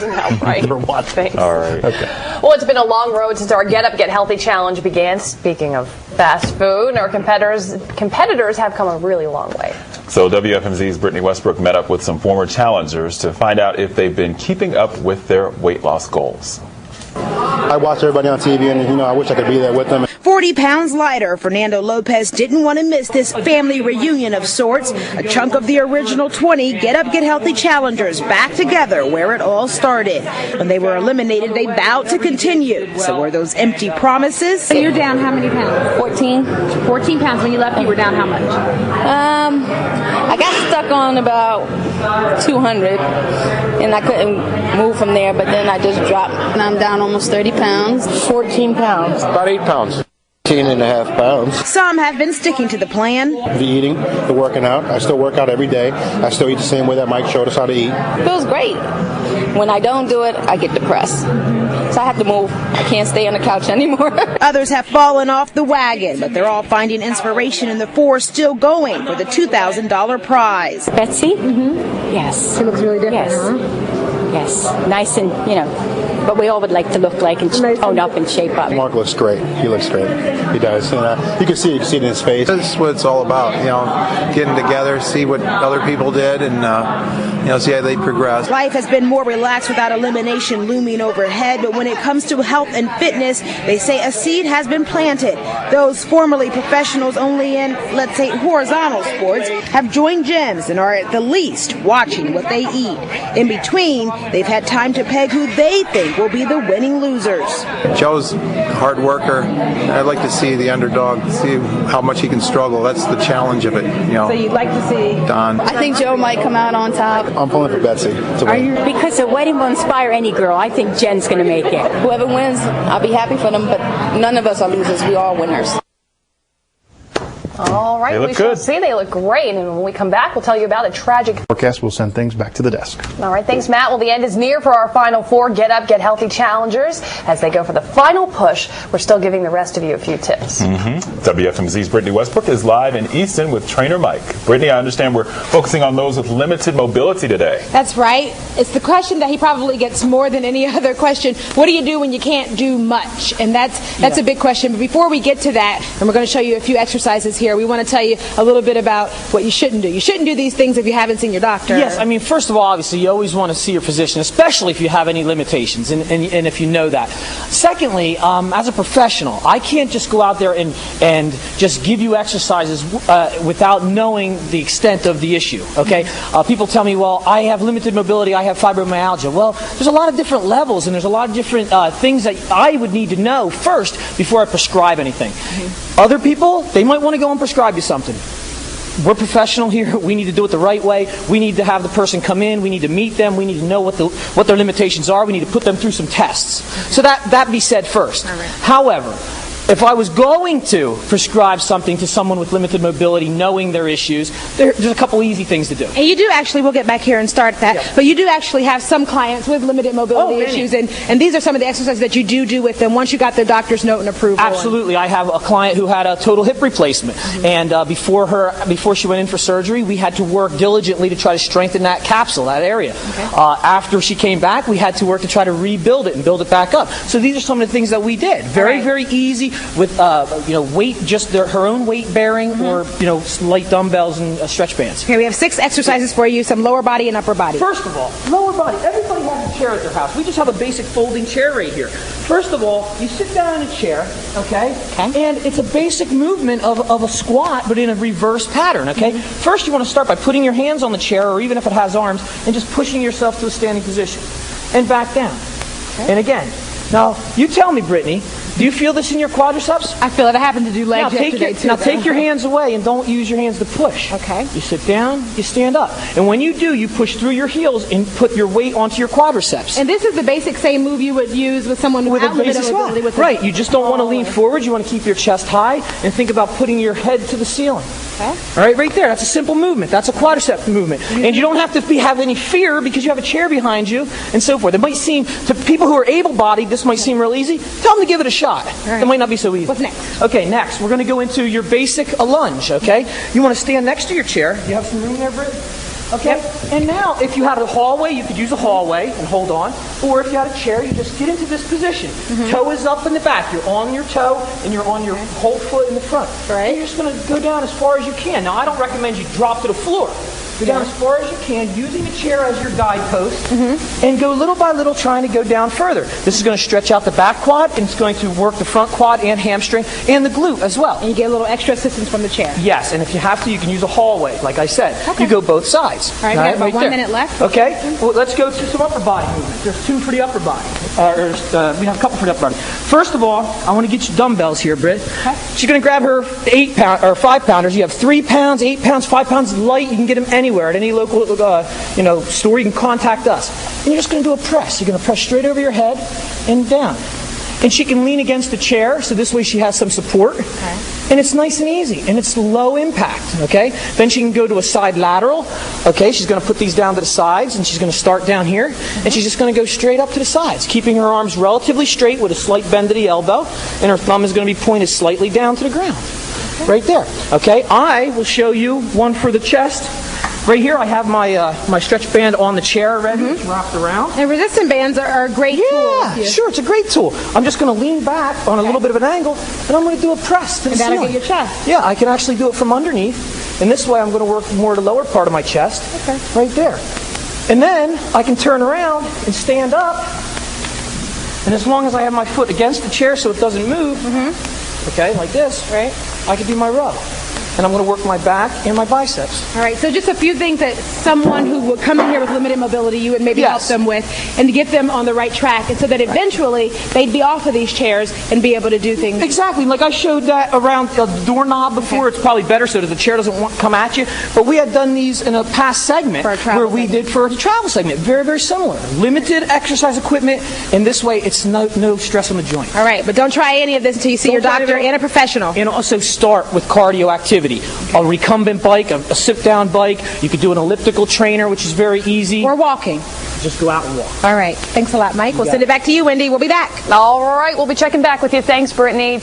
Right. Thanks. All right. Okay. Well, it's been a long road since our Get Up, Get Healthy challenge began. Speaking of fast food, our competitors have come a really long way. So WFMZ's Brittany Westbrook met up with some former challengers to find out if they've been keeping up with their weight loss goals. I watch everybody on TV, and I wish I could be there with them. 40 pounds lighter, Fernando Lopez didn't want to miss this family reunion of sorts. A chunk of the original 20 Get Up, Get Healthy challengers back together where it all started. When they were eliminated, they vowed to continue. So were those empty promises? So you're down how many pounds? 14. 14 pounds. When you left, you were down how much? I got stuck on about 200, and I couldn't move from there, but then I just dropped, and I'm down almost 30 pounds. 14 pounds. About 8 pounds. 18.5 pounds. Some have been sticking to the plan. The eating, the working out. I still work out every day. I still eat the same way that Mike showed us how to eat. It feels great. When I don't do it, I get depressed. So I have to move. I can't stay on the couch anymore. Others have fallen off the wagon, but they're all finding inspiration in the four still going for the $2,000 prize. Betsy? Mm-hmm. Yes. She looks really different, yes. Huh? Yes. Nice and, what we all would like to look like and tone up and shape up. Mark looks great. He looks great. He does. And you can see it in his face. That's what it's all about, getting together, see what other people did, and see how they progress. Life has been more relaxed without elimination looming overhead, but when it comes to health and fitness, they say a seed has been planted. Those formerly professionals only in, let's say, horizontal sports have joined gyms and are at the least watching what they eat. In between, they've had time to peg who they think will be the winning losers. Joe's a hard worker. I'd like to see the underdog, see how much he can struggle. That's the challenge of it. So you'd like to see Don. I think Joe might come out on top. I'm pulling for Betsy. Because a wedding will inspire any girl. I think Jen's going to make it. Whoever wins, I'll be happy for them, but none of us are losers. We all winners. All right, we shall see. They look great. And when we come back, we'll tell you about a tragic Forecast will send things back to the desk. All right, thanks, Matt. Well, the end is near for our final four Get Up, Get Healthy challengers. As they go for the final push, we're still giving the rest of you a few tips. WFMZ's Brittany Westbrook is live in Easton with trainer Mike. Brittany, I understand we're focusing on those with limited mobility today. That's right. It's the question that he probably gets more than any other question. What do you do when you can't do much? And that's a big question. But before we get to that, and we're going to show you a few exercises here, we want to tell you a little bit about what you shouldn't do. You shouldn't do these things if you haven't seen your doctor. Yes, I mean, first of all, obviously, you always want to see your physician, especially if you have any limitations, and if you know that. Secondly, as a professional, I can't just go out there and just give you exercises without knowing the extent of the issue, okay? People tell me, well, I have limited mobility, I have fibromyalgia. Well, there's a lot of different levels, and there's a lot of different things that I would need to know first before I prescribe anything. Other people, they might want to go and prescribe you something. We're professional here. We need to do it the right way. We need to have the person come in. We need to meet them. We need to know what their limitations are. We need to put them through some tests. So that be said first. However, if I was going to prescribe something to someone with limited mobility, knowing their issues, there's a couple easy things to do. And you do actually, we'll get back here and start that, but you do actually have some clients with limited mobility issues, and these are some of the exercises that you do with them once you got their doctor's note and approval. Absolutely. I have a client who had a total hip replacement, and before she went in for surgery, we had to work diligently to try to strengthen that capsule, that area. After she came back, we had to work to try to rebuild it and build it back up. So these are some of the things that we did. Very, very easy. With weight, just her own weight bearing, or light dumbbells and stretch bands. Okay, we have 6 exercises for you, some lower body and upper body. First of all, lower body. Everybody has a chair at their house. We just have a basic folding chair right here. First of all, you sit down in a chair, okay? And it's a basic movement of a squat, but in a reverse pattern, okay? First, you want to start by putting your hands on the chair, or even if it has arms, and just pushing yourself to a standing position, and back down. And again. Now, you tell me, Brittany, do you feel this in your quadriceps? I feel it. I happen to do legs yesterday, too. Now, take your hands away and don't use your hands to push. Okay. You sit down, you stand up. And when you do, you push through your heels and put your weight onto your quadriceps. And this is the basic same move you would use with someone without limited mobility. Right. You just don't want to lean forward. You want to keep your chest high and think about putting your head to the ceiling. Okay. All right, right there. That's a simple movement. That's a quadricep movement. And you don't have to have any fear because you have a chair behind you and so forth. It might seem, to people who are able-bodied, this might seem real easy. Tell them to give it a shot. It might not be so easy. What's next? Okay, next. We're going to go into your basic lunge, okay? You want to stand next to your chair. You have some room there, Britt? Okay? And now, if you had a hallway, you could use a hallway and hold on. Or if you had a chair, you just get into this position. Toe is up in the back. You're on your toe, and you're on your whole foot in the front. Right. And you're just going to go down as far as you can. Now, I don't recommend you drop to the floor. Go down as far as you can, using the chair as your guidepost, and go little by little trying to go down further. This is going to stretch out the back quad, and it's going to work the front quad and hamstring, and the glute as well. And you get a little extra assistance from the chair. Yes, and if you have to, you can use a hallway. Like I said, you go both sides. All right, we have about 1 minute left. Okay, well, let's go to some upper body movement. There's two for the upper body. We have a couple for the upper body. First of all, I want to get you dumbbells here, Britt. Okay. She's going to grab her 5 pounders. You have 3 pounds, 8 pounds, 5 pounds light. You can get them anywhere at any local store. You can contact us. And you're just going to do a press. You're going to press straight over your head and down. And she can lean against the chair, so this way she has some support. Okay. And it's nice and easy, and it's low impact, okay? Then she can go to a side lateral, okay? She's going to put these down to the sides, and she's going to start down here, and she's just going to go straight up to the sides, keeping her arms relatively straight with a slight bend to the elbow, and her thumb is going to be pointed slightly down to the ground, right there, okay? I will show you one for the chest. Right here, I have my stretch band on the chair already. It's wrapped around. And resistance bands are a great tool. Yeah, sure, it's a great tool. I'm just going to lean back on a little bit of an angle, and I'm going to do a press to the And that'll ceiling. get your chest. Yeah, I can actually do it from underneath. And this way, I'm going to work more the lower part of my chest, right there. And then I can turn around and stand up. And as long as I have my foot against the chair so it doesn't move, okay, like this, Right. I can do my row. And I'm going to work my back and my biceps. All right, so just a few things that someone who would come in here with limited mobility, you would maybe help them with, and to get them on the right track, and so that eventually they'd be off of these chairs and be able to do things. Exactly, like I showed that around the doorknob before. It's probably better so that the chair doesn't come at you. But we had done these in a past segment where we did for the travel segment. Very, very similar. Limited exercise equipment, and this way it's no stress on the joint. All right, but don't try any of this until you see your doctor and a professional. And also start with cardio activity. A recumbent bike, a sit-down bike. You could do an elliptical trainer, which is very easy. Or walking. Just go out and walk. All right, thanks a lot, Mike. We'll send it back to you, Wendy. We'll be back. All right, we'll be checking back with you. Thanks, Brittany.